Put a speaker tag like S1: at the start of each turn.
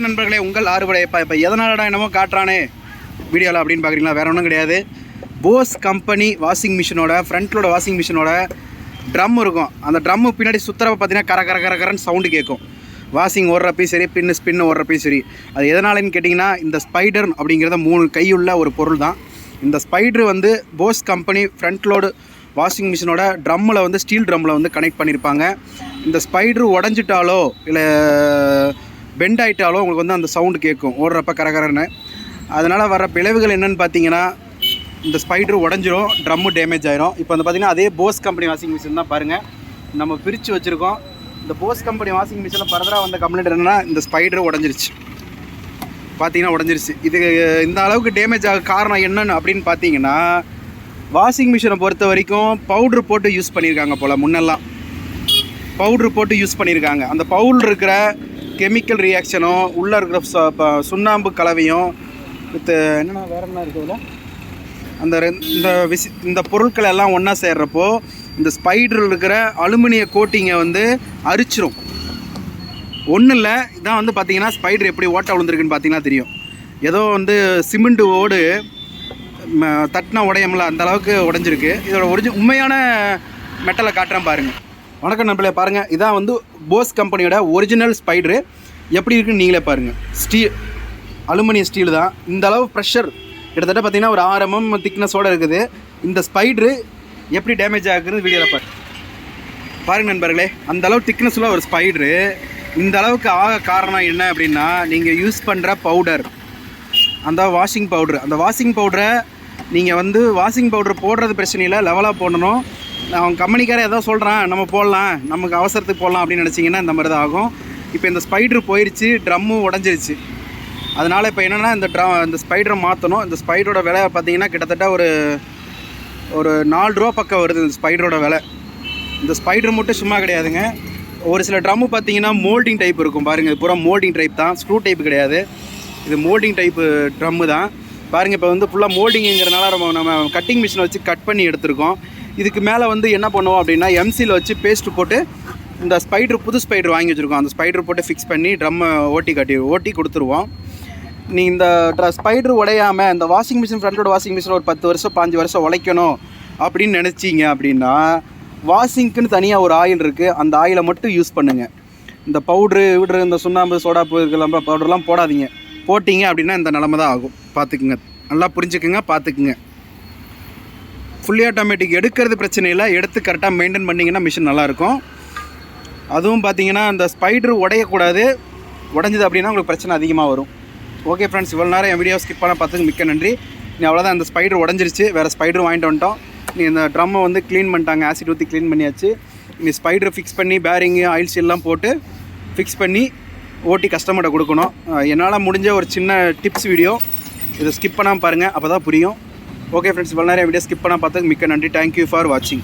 S1: நண்பர்களே, உங்கள் ஆறுபடை இப்போ எதனாலடா என்னமோ காட்டுறானே வீடியோவில் அப்படின்னு பார்க்குறீங்களா? வேறு ஒன்றும் கிடையாது. போஸ் கம்பெனி வாஷிங் மிஷினோட ஃப்ரண்ட்லோட வாஷிங் மிஷினோட ட்ரம் இருக்கும். அந்த ட்ரம்மு பின்னாடி சுற்றுறப்ப பார்த்தீங்கன்னா கரன்னு சவுண்டு கேட்கும். வாஷிங் ஓடுறப்பையும் சரி, ஸ்பின்னு ஓடுறப்பையும் சரி. அது எதனாலன்னு கேட்டிங்கன்னா, இந்த ஸ்பைடர் அப்படிங்கிறத 3 கையுள்ள ஒரு பொருள் தான். இந்த ஸ்பைடர் வந்து போஸ் கம்பெனி ஃப்ரண்ட்லோடு வாஷிங் மிஷினோட ட்ரம்மில் வந்து ஸ்டீல் ட்ரம்மில் வந்து கனெக்ட் பண்ணியிருப்பாங்க. இந்த ஸ்பைடர் உடஞ்சிட்டாலோ இல்லை பெண்ட் ஆகிட்டாலும் உங்களுக்கு வந்து அந்த சவுண்டு கேட்கும் ஓடுறப்ப கரகரன்னு. அதனால் வர விளைவுகள் என்னென்னு பார்த்தீங்கன்னா, இந்த ஸ்பைடர் உடஞ்சிரும், ட்ரம்மு டேமேஜ் ஆகிரும். இப்போ வந்து பார்த்திங்கன்னா அதே போஸ் கம்பெனி வாஷிங் மிஷின் தான் பாருங்கள், நம்ம பிரித்து வச்சுருக்கோம். இந்த போஸ் கம்பெனி வாஷிங் மிஷினில் ஃபர்தராக வந்த கம்ப்ளைண்ட் என்னென்னா, இந்த ஸ்பைடர் உடஞ்சிருச்சு. பார்த்தீங்கன்னா உடஞ்சிருச்சு. இது இந்த அளவுக்கு டேமேஜ் ஆக காரணம் என்னென்னு அப்படின்னு பார்த்தீங்கன்னா, வாஷிங் மிஷினை பொறுத்த வரைக்கும் பவுட்ரு போட்டு யூஸ் பண்ணியிருக்காங்க போல். முன்னெல்லாம் பவுட்ரு போட்டு யூஸ் பண்ணியிருக்காங்க. அந்த பவுடர் இருக்கிற கெமிக்கல் ரியாக்ஷனும் உள்ளே இருக்கிற சுண்ணாம்பு கலவையும் வித் என்னென்னா வேறு என்ன இருக்குதுல இந்த பொருட்கள் எல்லாம் ஒன்றா சேர்றப்போ இந்த ஸ்பைடரில் இருக்கிற அலுமினிய கோட்டிங்கை வந்து அரிச்சிரும். ஒன்றும் இல்லை, இதான் வந்து பார்த்திங்கன்னா ஸ்பைடர் எப்படி ஓட்டை விழுந்திருக்குன்னு பார்த்தீங்கன்னா தெரியும். ஏதோ வந்து சிமெண்ட் ஓடு தட்டினா உடையமில்ல, அந்த அளவுக்கு உடஞ்சிருக்கு. இதோட உண்மையான மெட்டலை காட்டுறேன் பாருங்கள். வணக்கம் நண்பர்களே, பாருங்கள், இதான் வந்து போஸ் கம்பெனியோட ஒரிஜினல் ஸ்பைடரு. எப்படி இருக்குன்னு நீங்களே பாருங்கள். அலுமினியம் ஸ்டீல் தான். இந்த அளவு ப்ரெஷர் கிட்டத்தட்ட பார்த்திங்கன்னா ஒரு 6 mm திக்னஸோடு இருக்குது. இந்த ஸ்பைடரு எப்படி டேமேஜ் ஆகுதுன்னு வீடியோவில் பாருங்கள் நண்பர்களே. அந்த அளவு திக்னஸில் ஒரு ஸ்பைடரு இந்த அளவுக்கு ஆக காரணம் என்ன அப்படின்னா, நீங்கள் யூஸ் பண்ணுற பவுடர், அந்த வாஷிங் பவுட்ரு. அந்த வாஷிங் பவுடரை நீங்கள் வந்து வாஷிங் பவுட்ரு போடுறது பிரச்சனை இல்லை, லெவலாக போடணும். அவன் கம்பெனிக்காரே ஏதோ சொல்கிறான், நம்ம போடலாம், நமக்கு அவசரத்துக்கு போடலாம் அப்படின்னு நினச்சிங்கன்னா இந்த மாதிரி தான் ஆகும். இப்போ இந்த ஸ்பைடரு போயிடுச்சு, ட்ரம்மு உடஞ்சிருச்சு. அதனால் இப்போ என்னென்னா இந்த ஸ்பைடரை மாற்றணும். இந்த ஸ்பைடரோட விலை பார்த்திங்கன்னா கிட்டத்தட்ட ஒரு 4 ரூபா பக்கம் வருது இந்த ஸ்பைடரோட விலை. இந்த ஸ்பைடர் மட்டும் சும்மா கிடையாதுங்க. ஒரு சில ட்ரம்மு பார்த்திங்கன்னா மோல்டிங் டைப் இருக்கும் பாருங்கள். இது பூரா மோல்டிங் டைப் தான், ஸ்க்ரூ டைப் கிடையாது. இது மோல்டிங் டைப்பு ட்ரம்மு தான் பாருங்கள். இப்போ வந்து ஃபுல்லாக மோல்டிங்குங்கிறனால நம்ம கட்டிங் மிஷினை வச்சு கட் பண்ணி எடுத்துருக்கோம். இதுக்கு மேலே வந்து என்ன பண்ணுவோம் அப்படின்னா, எம்சியில் வச்சு பேஸ்ட்டு போட்டு இந்த புது ஸ்பைடர் வாங்கி வச்சுருக்கோம். அந்த ஸ்பைடர் போட்டு ஃபிக்ஸ் பண்ணி ட்ரம்மை ஓட்டி கொடுத்துருவோம். நீ இந்த ஸ்பைடர் உடையாமல் இந்த வாஷிங் மிஷின் ஃப்ரண்டோட வாஷிங் மிஷின் ஒரு 10 வருஷம் 5 வருஷம் உழைக்கணும் அப்படின்னு நினச்சிங்க அப்படின்னா, வாஷிங்க்குன்னு தனியாக ஒரு ஆயில் இருக்குது. அந்த ஆயிலை மட்டும் யூஸ் பண்ணுங்கள். இந்த பவுட்ரு இந்த சுண்ணாம்பு சோடாப்பு இருக்கலாம் பவுடர்லாம் போடாதீங்க. போட்டிங்க அப்படின்னா இந்த நிலமை தான் ஆகும். பார்த்துக்குங்க, நல்லா புரிஞ்சுக்குங்க, பார்த்துக்குங்க. ஃபுல்லி ஆட்டோமேட்டிக் எடுக்கிறது பிரச்சனை இல்லை, எடுத்து கரெக்டாக மெயின்டைன் பண்ணிங்கன்னா மிஷின் நல்லாயிருக்கும். அதுவும் பார்த்தீங்கன்னா இந்த ஸ்பைடர் உடையக்கூடாது. உடஞ்சிது அப்படின்னா உங்களுக்கு பிரச்சனை அதிகமாக வரும். ஓகே ஃப்ரெண்ட்ஸ், இவ்வளோ நேரம் என் வீடியோ ஸ்கிப் பண்ண பார்த்துக்கு மிக்க நன்றி. நீ அவ்வளோதான், அந்த ஸ்பைடர் உடஞ்சிருச்சு, வேறு ஸ்பைடர் வாங்கிட்டு வந்துட்டோம். நீ இந்த ட்ரம்மை வந்து க்ளீன் பண்ணிட்டாங்க, ஆசிட் ஊற்றி க்ளீன் பண்ணியாச்சு. நீ ஸ்பைடரை ஃபிக்ஸ் பண்ணி பேரிங்கு ஆயில் சீல்லாம் போட்டு ஃபிக்ஸ் பண்ணி ஓட்டி கஸ்டமர்கிட்ட கொடுக்கணும். என்னால் முடிஞ்ச ஒரு சின்ன டிப்ஸ் வீடியோ, இதை ஸ்கிப் பண்ணாமல் பாருங்கள், அப்போ தான் புரியும். ஓகே ஃப்ரெண்ட்ஸ், இவ்வளோ நேரம் வீடியோ ஸ்கிப் பண்ணால் பார்த்துக்கு மிக்க நன்றி. தேங்க்யூ ஃபார் வாட்சிங்.